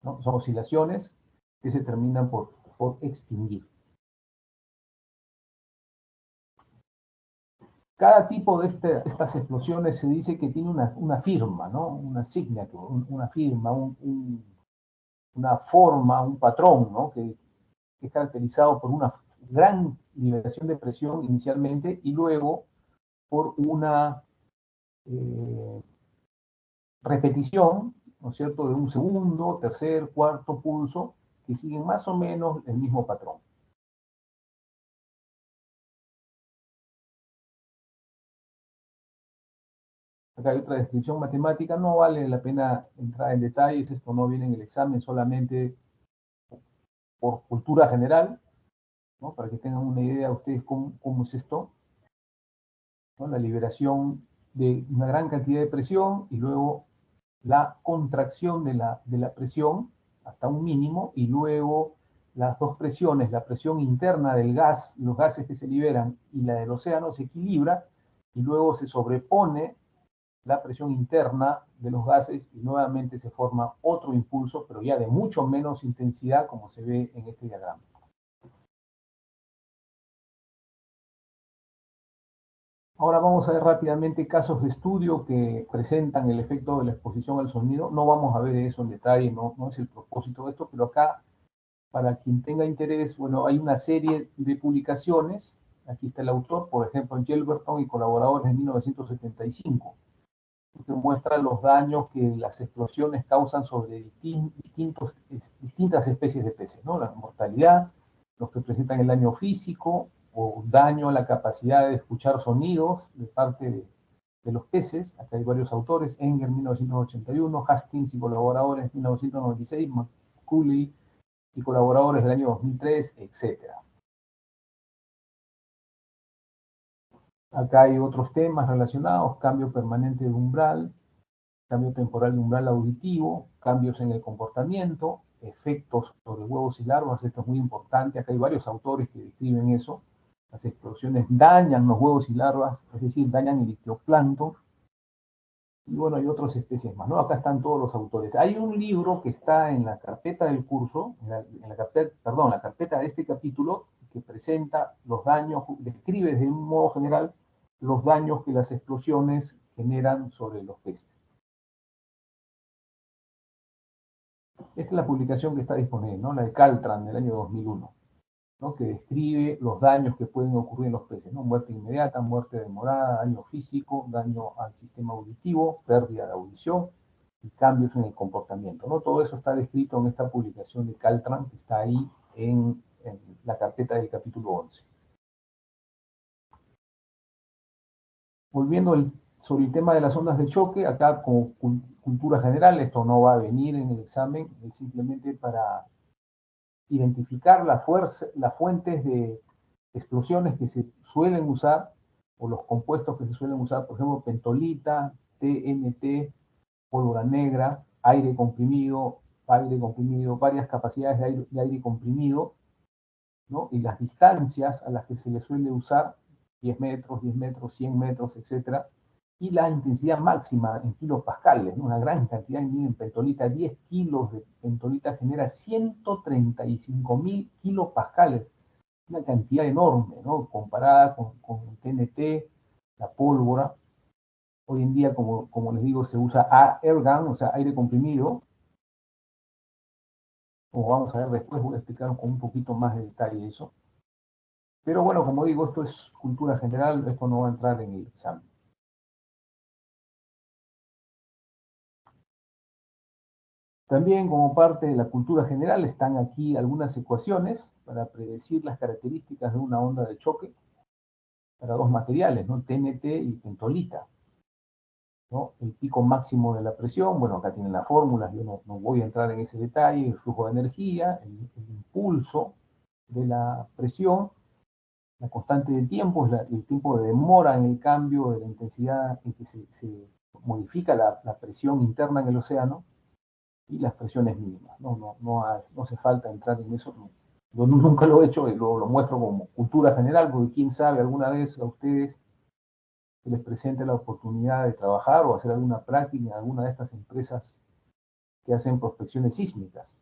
¿no? Son oscilaciones que se terminan por extinguir. Cada tipo de estas explosiones se dice que tiene una firma, ¿no? Una signature, una firma, una forma, un patrón, ¿no? Que es caracterizado por una gran liberación de presión inicialmente y luego por una repetición, ¿no es cierto?, de un segundo, tercer, cuarto pulso, que siguen más o menos el mismo patrón. Acá hay otra descripción matemática, no vale la pena entrar en detalles, esto no viene en el examen, solamente por cultura general, ¿no? Para que tengan una idea ustedes cómo es esto, ¿no? La liberación de una gran cantidad de presión y luego la contracción de la presión hasta un mínimo y luego las dos presiones, la presión interna del gas, los gases que se liberan y la del océano se equilibra y luego se sobrepone la presión interna de los gases y nuevamente se forma otro impulso, pero ya de mucho menos intensidad como se ve en este diagrama. Ahora vamos a ver rápidamente casos de estudio que presentan el efecto de la exposición al sonido. No vamos a ver eso en detalle, no es el propósito de esto, pero acá, para quien tenga interés, bueno, hay una serie de publicaciones. Aquí está el autor, por ejemplo, Yelverton y colaboradores en 1975, que muestra los daños que las explosiones causan sobre distintas especies de peces, ¿no? La mortalidad, los que presentan el daño físico o daño a la capacidad de escuchar sonidos de parte de los peces. Acá hay varios autores: Enger, 1981, Hastings y colaboradores, 1996, McCulley y colaboradores del año 2003, etc. Acá hay otros temas relacionados: cambio permanente de umbral, cambio temporal de umbral auditivo, cambios en el comportamiento, efectos sobre huevos y larvas. Esto es muy importante. Acá hay varios autores que describen eso. Las explosiones dañan los huevos y larvas, es decir, dañan el ictioplancton. Y bueno, hay otras especies más, ¿no? Acá están todos los autores. Hay un libro que está en la carpeta del curso, la carpeta de este capítulo, que presenta los daños, describe de un modo general los daños que las explosiones generan sobre los peces. Esta es la publicación que está disponible, ¿no? La de Caltran del año 2001, ¿no? Que describe los daños que pueden ocurrir en los peces, ¿no? Muerte inmediata, muerte demorada, daño físico, daño al sistema auditivo, pérdida de audición y cambios en el comportamiento, ¿no? Todo eso está descrito en esta publicación de Caltran, que está ahí en la carpeta del capítulo 11. Volviendo sobre el tema de las ondas de choque, acá como cultura general, esto no va a venir en el examen, es simplemente para identificar las fuentes de explosiones que se suelen usar, o los compuestos que se suelen usar, por ejemplo, pentolita, TNT, pólvora negra, aire comprimido, varias capacidades de aire comprimido, ¿no? Y las distancias a las que se le suele usar: 10 metros, 10 metros, 100 metros, etc. Y la intensidad máxima en kilopascales, ¿no? Una gran cantidad en pentolita. 10 kilos de pentolita genera 135.000 kilopascales, una cantidad enorme, ¿no? Comparada con TNT, la pólvora. Hoy en día, como les digo, se usa airgun, o sea, aire comprimido. Como vamos a ver después, voy a explicar con un poquito más de detalle eso. Pero bueno, como digo, esto es cultura general, esto no va a entrar en el examen. También, como parte de la cultura general, están aquí algunas ecuaciones para predecir las características de una onda de choque para dos materiales, ¿no? TNT y pentolita, ¿no? El pico máximo de la presión, bueno, acá tienen las fórmulas, yo no voy a entrar en ese detalle: el flujo de energía, el impulso de la presión, la constante de tiempo, es el tiempo de demora en el cambio de la intensidad en que se modifica la presión interna en el océano, y las presiones mínimas. No hace falta entrar en eso. Yo nunca lo he hecho, lo muestro como cultura general, porque quién sabe, alguna vez a ustedes se les presente la oportunidad de trabajar o hacer alguna práctica en alguna de estas empresas que hacen prospecciones sísmicas.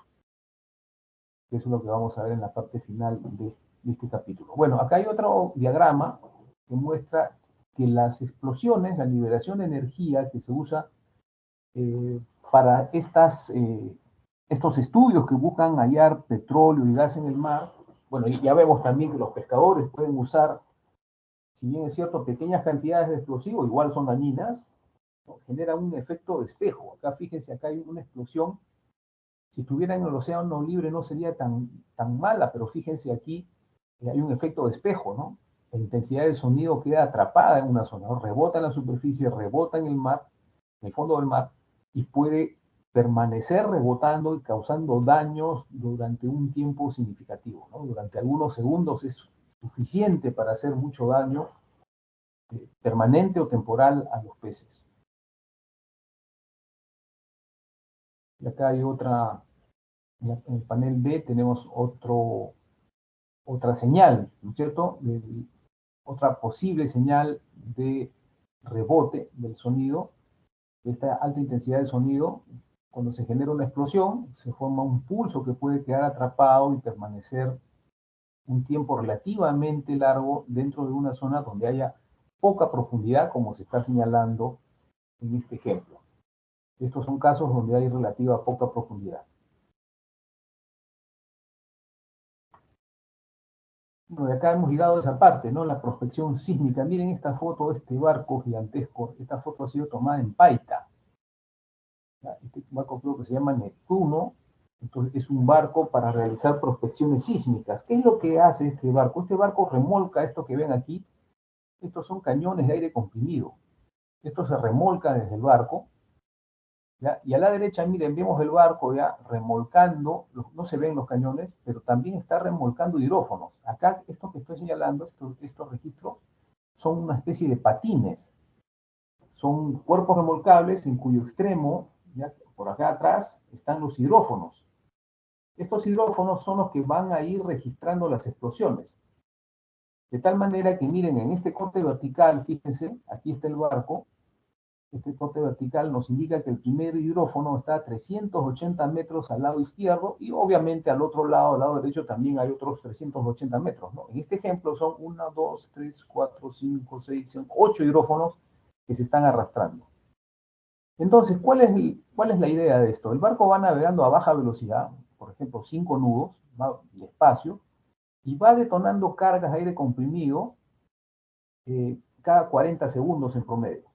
Eso es lo que vamos a ver en la parte final de este capítulo. Bueno, acá hay otro diagrama que muestra que las explosiones, la liberación de energía que se usa para estos estudios que buscan hallar petróleo y gas en el mar. Bueno, ya vemos también que los pescadores pueden usar, si bien es cierto, pequeñas cantidades de explosivo, igual son dañinas, ¿no? Genera un efecto de espejo. Acá fíjense, acá hay una explosión. Si estuviera en el océano libre no sería tan mala, pero fíjense aquí, hay un efecto de espejo, ¿no? La intensidad del sonido queda atrapada en una zona, ¿no? Rebota en la superficie, rebota en el mar, en el fondo del mar, y puede permanecer rebotando y causando daños durante un tiempo significativo, ¿no? Durante algunos segundos es suficiente para hacer mucho daño permanente o temporal a los peces. Y acá hay otra, en el panel B tenemos otra señal, ¿no es cierto? Otra posible señal de rebote del sonido, de esta alta intensidad de sonido. Cuando se genera una explosión, se forma un pulso que puede quedar atrapado y permanecer un tiempo relativamente largo dentro de una zona donde haya poca profundidad, como se está señalando en este ejemplo. Estos son casos donde hay relativa poca profundidad. Bueno, y acá hemos llegado a esa parte, ¿no? La prospección sísmica. Miren esta foto de este barco gigantesco. Esta foto ha sido tomada en Paita. Este barco creo que se llama Neptuno. Entonces es un barco para realizar prospecciones sísmicas. ¿Qué es lo que hace este barco? Este barco remolca esto que ven aquí. Estos son cañones de aire comprimido. Esto se remolca desde el barco, ¿ya? Y a la derecha, miren, vemos el barco ya remolcando, no se ven los cañones, pero también está remolcando hidrófonos. Acá, esto que estoy señalando, estos registros, son una especie de patines. Son cuerpos remolcables en cuyo extremo, ya, por acá atrás, están los hidrófonos. Estos hidrófonos son los que van a ir registrando las explosiones. De tal manera que, miren, en este corte vertical, fíjense, aquí está el barco. Este corte vertical nos indica que el primer hidrófono está a 380 metros al lado izquierdo y obviamente al otro lado, al lado derecho, también hay otros 380 metros, ¿no? En este ejemplo son 1, 2, 3, 4, 5, 6, 7, 8 hidrófonos que se están arrastrando. Entonces, ¿cuál es la idea de esto? El barco va navegando a baja velocidad, por ejemplo, 5 nudos, va despacio, y va detonando cargas de aire comprimido cada 40 segundos en promedio.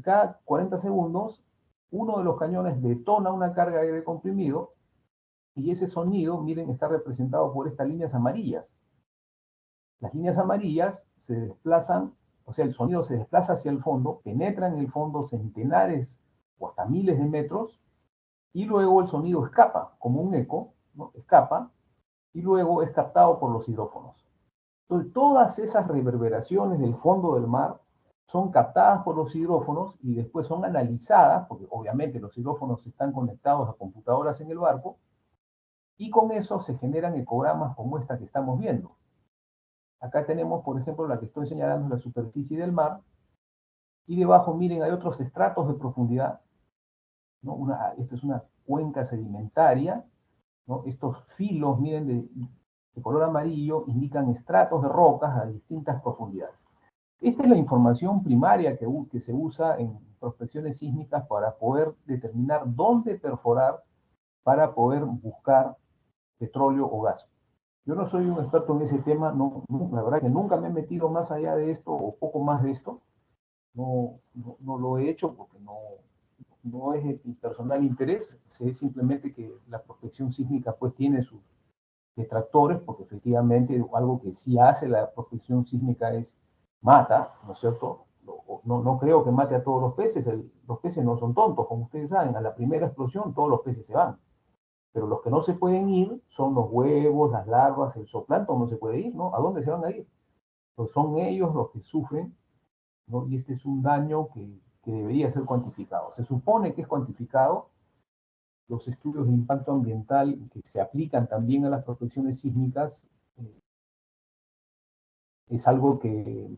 Cada 40 segundos, uno de los cañones detona una carga de aire comprimido y ese sonido, miren, está representado por estas líneas amarillas. Las líneas amarillas se desplazan, o sea, el sonido se desplaza hacia el fondo, penetra en el fondo centenares o hasta miles de metros y luego el sonido escapa, como un eco, ¿no? Escapa y luego es captado por los hidrófonos. Entonces, todas esas reverberaciones del fondo del mar son captadas por los hidrófonos y después son analizadas, porque obviamente los hidrófonos están conectados a computadoras en el barco, y con eso se generan ecogramas como esta que estamos viendo. Acá tenemos, por ejemplo, la que estoy señalando, la superficie del mar, y debajo, miren, hay otros estratos de profundidad, ¿no? Esto es una cuenca sedimentaria, ¿no? Estos filos, miren, de color amarillo, indican estratos de rocas a distintas profundidades. Esta es la información primaria que se usa en prospecciones sísmicas para poder determinar dónde perforar para poder buscar petróleo o gas. Yo no soy un experto en ese tema, la verdad que nunca me he metido más allá de esto o poco más de esto. No lo he hecho porque no es de mi personal interés. Sé simplemente que la prospección sísmica pues tiene sus detractores, porque efectivamente algo que sí hace la prospección sísmica es mata, ¿no es cierto? No creo que mate a todos los peces. Los peces no son tontos, como ustedes saben. A la primera explosión todos los peces se van. Pero los que no se pueden ir son los huevos, las larvas, el zooplancton no se puede ir, ¿no? ¿A dónde se van a ir? Pues son ellos los que sufren, ¿no? Y este es un daño que debería ser cuantificado. Se supone que es cuantificado. Los estudios de impacto ambiental que se aplican también a las prospecciones sísmicas es algo que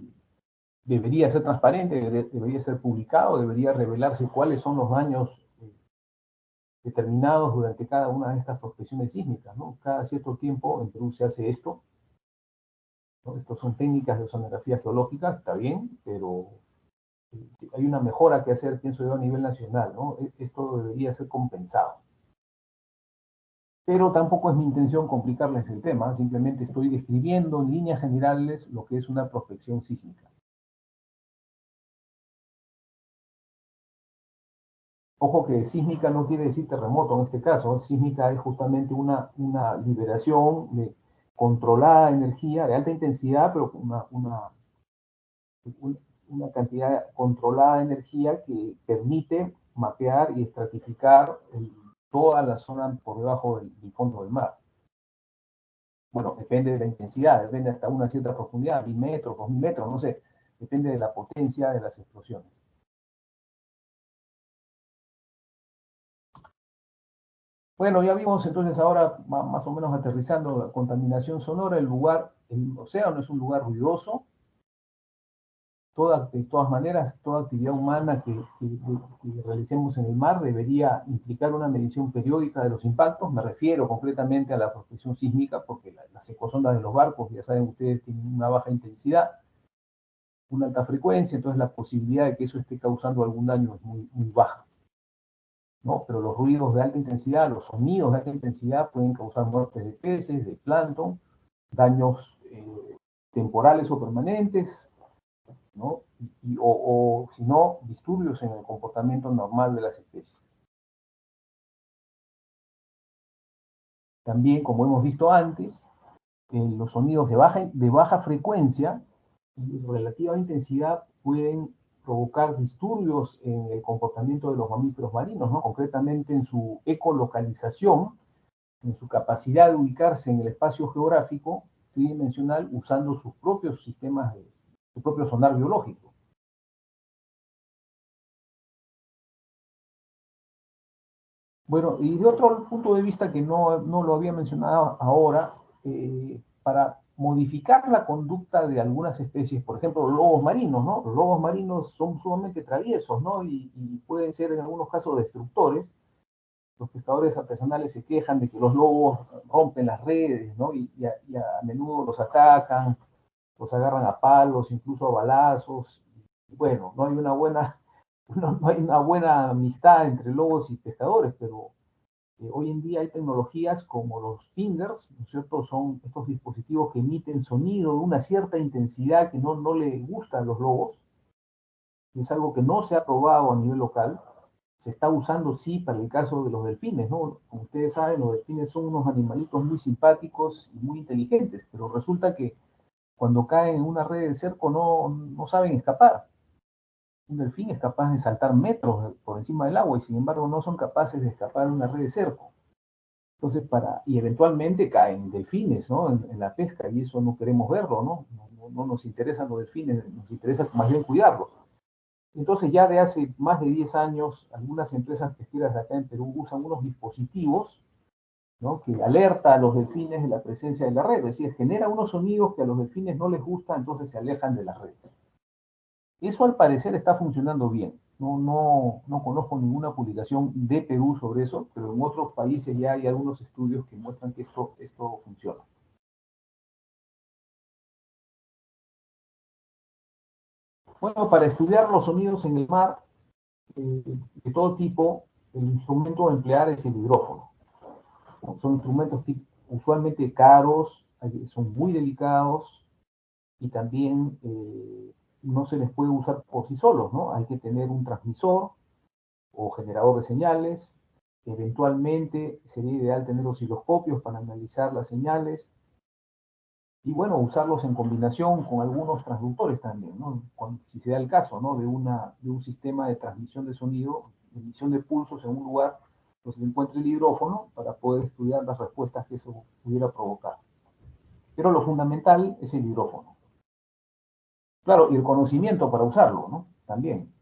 debería ser transparente, debería ser publicado, debería revelarse cuáles son los daños determinados durante cada una de estas prospecciones sísmicas, ¿no? Cada cierto tiempo en Perú se hace esto, ¿no? Estos son técnicas de oceanografía geológica, está bien, pero hay una mejora que hacer, pienso yo, a nivel nacional, ¿no? Esto debería ser compensado. Pero tampoco es mi intención complicarles el tema, simplemente estoy describiendo en líneas generales lo que es una prospección sísmica. Ojo que sísmica no quiere decir terremoto en este caso. Sísmica es justamente una liberación de controlada energía, de alta intensidad, pero una cantidad controlada de energía que permite mapear y estratificar toda la zona por debajo del fondo del mar. Bueno, depende de la intensidad, depende hasta una cierta profundidad, 1000 metros, 2000 metros, no sé, depende de la potencia de las explosiones. Bueno, ya vimos entonces ahora, más o menos aterrizando, la contaminación sonora. El océano es un lugar ruidoso. De todas maneras, toda actividad humana que realicemos en el mar debería implicar una medición periódica de los impactos. Me refiero concretamente a la prospección sísmica, porque las ecosondas de los barcos, ya saben ustedes, tienen una baja intensidad, una alta frecuencia, entonces la posibilidad de que eso esté causando algún daño es muy, muy baja, ¿no? Pero los ruidos de alta intensidad, los sonidos de alta intensidad pueden causar muertes de peces, de plancton, daños temporales o permanentes, ¿no? O si no, disturbios en el comportamiento normal de las especies. También, como hemos visto antes, los sonidos de baja frecuencia y relativa intensidad pueden provocar disturbios en el comportamiento de los mamíferos marinos, ¿no? Concretamente en su ecolocalización, en su capacidad de ubicarse en el espacio geográfico tridimensional usando sus propios sistemas, su propio sonar biológico. Bueno, y de otro punto de vista que no lo había mencionado ahora, para modificar la conducta de algunas especies, por ejemplo, los lobos marinos, ¿no? Los lobos marinos son sumamente traviesos, ¿no? Y pueden ser en algunos casos destructores. Los pescadores artesanales se quejan de que los lobos rompen las redes, ¿no? A menudo los atacan, los agarran a palos, incluso a balazos. Bueno, no hay una buena amistad entre lobos y pescadores, pero hoy en día hay tecnologías como los fingers, ¿no es cierto? Son estos dispositivos que emiten sonido de una cierta intensidad que no le gusta a los lobos. Es algo que no se ha probado a nivel local. Se está usando, sí, para el caso de los delfines, ¿no? Como ustedes saben, los delfines son unos animalitos muy simpáticos y muy inteligentes, pero resulta que cuando caen en una red de cerco no saben escapar. Un delfín es capaz de saltar metros por encima del agua y sin embargo no son capaces de escapar de una red de cerco. Entonces, y eventualmente caen delfines, ¿no? En la pesca, y eso no queremos verlo, ¿no? No nos interesan los delfines, nos interesa más bien cuidarlos. Entonces, ya de hace más de 10 años, algunas empresas pesqueras de acá en Perú usan unos dispositivos, ¿no? Que alerta a los delfines de la presencia de la red, es decir, genera unos sonidos que a los delfines no les gusta, entonces se alejan de las redes. Eso al parecer está funcionando bien. No conozco ninguna publicación de Perú sobre eso, pero en otros países ya hay algunos estudios que muestran que esto funciona. Bueno, para estudiar los sonidos en el mar de todo tipo, el instrumento a emplear es el hidrófono. Son instrumentos usualmente caros, son muy delicados y también no se les puede usar por sí solos, ¿no? Hay que tener un transmisor o generador de señales. Eventualmente sería ideal tener osciloscopios para analizar las señales y bueno, usarlos en combinación con algunos transductores también, ¿no? Si se da el caso, ¿no? De un sistema de transmisión de sonido, emisión de pulsos en un lugar donde se encuentre el hidrófono para poder estudiar las respuestas que eso pudiera provocar. Pero lo fundamental es el hidrófono. Claro, y el conocimiento para usarlo, ¿no? También.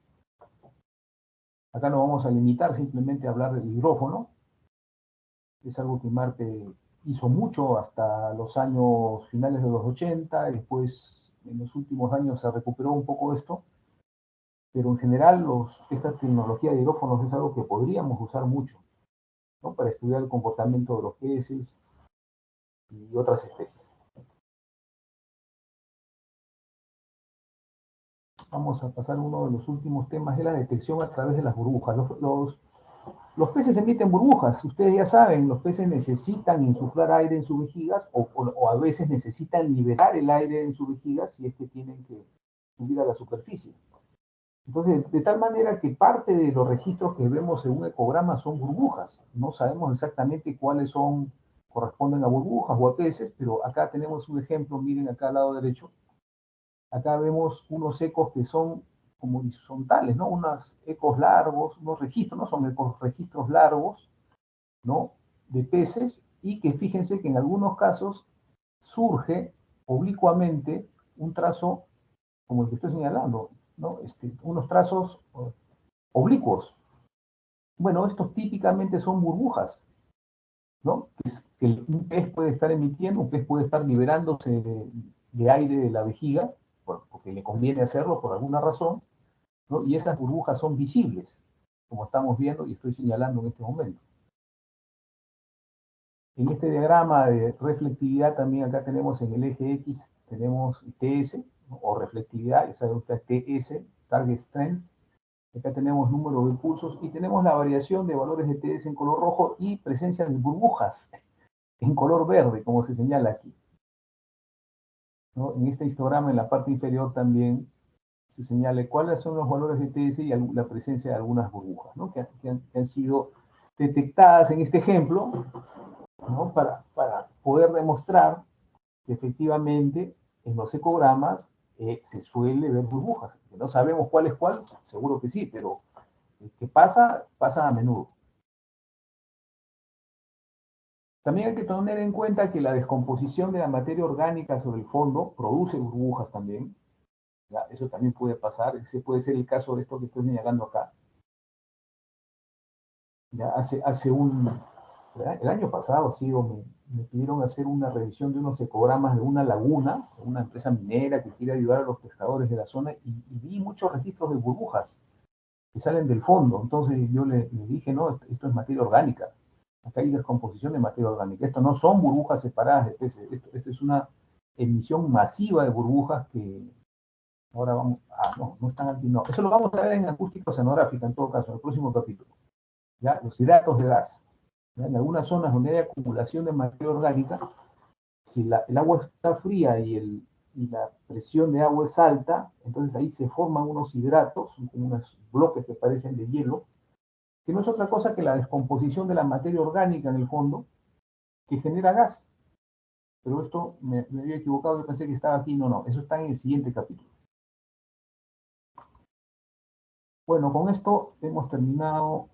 Acá nos vamos a limitar simplemente a hablar del hidrófono. Es algo que Marte hizo mucho hasta los años finales de los 80, y después en los últimos años se recuperó un poco esto, pero en general esta tecnología de hidrófonos es algo que podríamos usar mucho, ¿no? Para estudiar el comportamiento de los peces y otras especies. Vamos a pasar a uno de los últimos temas, de la detección a través de las burbujas. Los peces emiten burbujas, ustedes ya saben, los peces necesitan insuflar aire en sus vejigas o a veces necesitan liberar el aire en sus vejigas si es que tienen que subir a la superficie. Entonces, de tal manera que parte de los registros que vemos en un ecograma son burbujas. No sabemos exactamente cuáles corresponden a burbujas o a peces, pero acá tenemos un ejemplo, miren acá al lado derecho. Acá vemos unos ecos que son como horizontales, ¿no? Unos ecos largos, unos registros, ¿no? Son ecos registros largos, ¿no? De peces, y que fíjense que en algunos casos surge oblicuamente un trazo como el que estoy señalando, ¿no? Unos trazos oblicuos. Bueno, estos típicamente son burbujas, ¿no? Que un pez puede estar emitiendo, un pez puede estar liberándose de aire de la vejiga, porque le conviene hacerlo por alguna razón, ¿no? Y esas burbujas son visibles, como estamos viendo y estoy señalando en este momento. En este diagrama de reflectividad también acá tenemos en el eje X, tenemos TS, ¿no? O reflectividad, ya saben ustedes, TS, Target Strength. Acá tenemos número de pulsos y tenemos la variación de valores de TS en color rojo y presencia de burbujas en color verde, como se señala aquí, ¿no? En este histograma, en la parte inferior también se señala cuáles son los valores de TS y la presencia de algunas burbujas, ¿no? que han sido detectadas en este ejemplo, ¿no? Para poder demostrar que efectivamente en los ecogramas se suele ver burbujas. Que no sabemos cuál es cuál, seguro que sí, pero que pasa a menudo. También hay que tener en cuenta que la descomposición de la materia orgánica sobre el fondo produce burbujas también. ¿Ya? Eso también puede pasar. Ese puede ser el caso de esto que estoy señalando acá. Ya el año pasado, sí, me pidieron hacer una revisión de unos ecogramas de una laguna, de una empresa minera que quiere ayudar a los pescadores de la zona, y vi muchos registros de burbujas que salen del fondo. Entonces yo le dije, no, esto es materia orgánica. Acá hay descomposición de materia orgánica. Esto no son burbujas separadas de peces. Esto es una emisión masiva de burbujas que ahora vamos... no, no están aquí, no. Eso lo vamos a ver en acústica oceanográfica, en todo caso, en el próximo capítulo. ¿Ya? Los hidratos de gas. ¿Ya? En algunas zonas donde hay acumulación de materia orgánica, si el agua está fría y la presión de agua es alta, entonces ahí se forman unos hidratos, unos bloques que parecen de hielo, que no es otra cosa que la descomposición de la materia orgánica en el fondo, que genera gas. Pero esto me había equivocado, yo pensé que estaba aquí, no, eso está en el siguiente capítulo. Bueno, con esto hemos terminado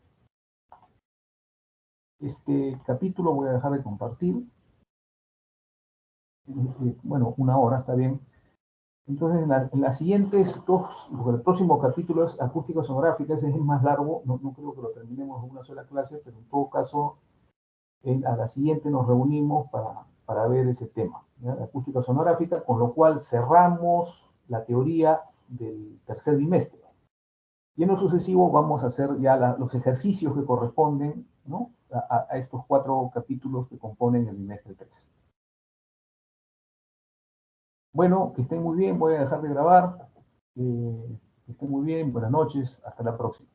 este capítulo, voy a dejar de compartir. Bueno, 1 hora, está bien. Entonces, en las siguientes dos, porque el próximo capítulo es acústica sonográfica, ese es más largo, no creo que lo terminemos en una sola clase, pero en todo caso, a la siguiente nos reunimos para ver ese tema, ¿ya? La acústica sonográfica, con lo cual cerramos la teoría del tercer bimestre. Y en lo sucesivo vamos a hacer ya los ejercicios que corresponden, ¿no? a estos 4 capítulos que componen el bimestre 3. Bueno, que estén muy bien, voy a dejar de grabar. Que estén muy bien, buenas noches, hasta la próxima.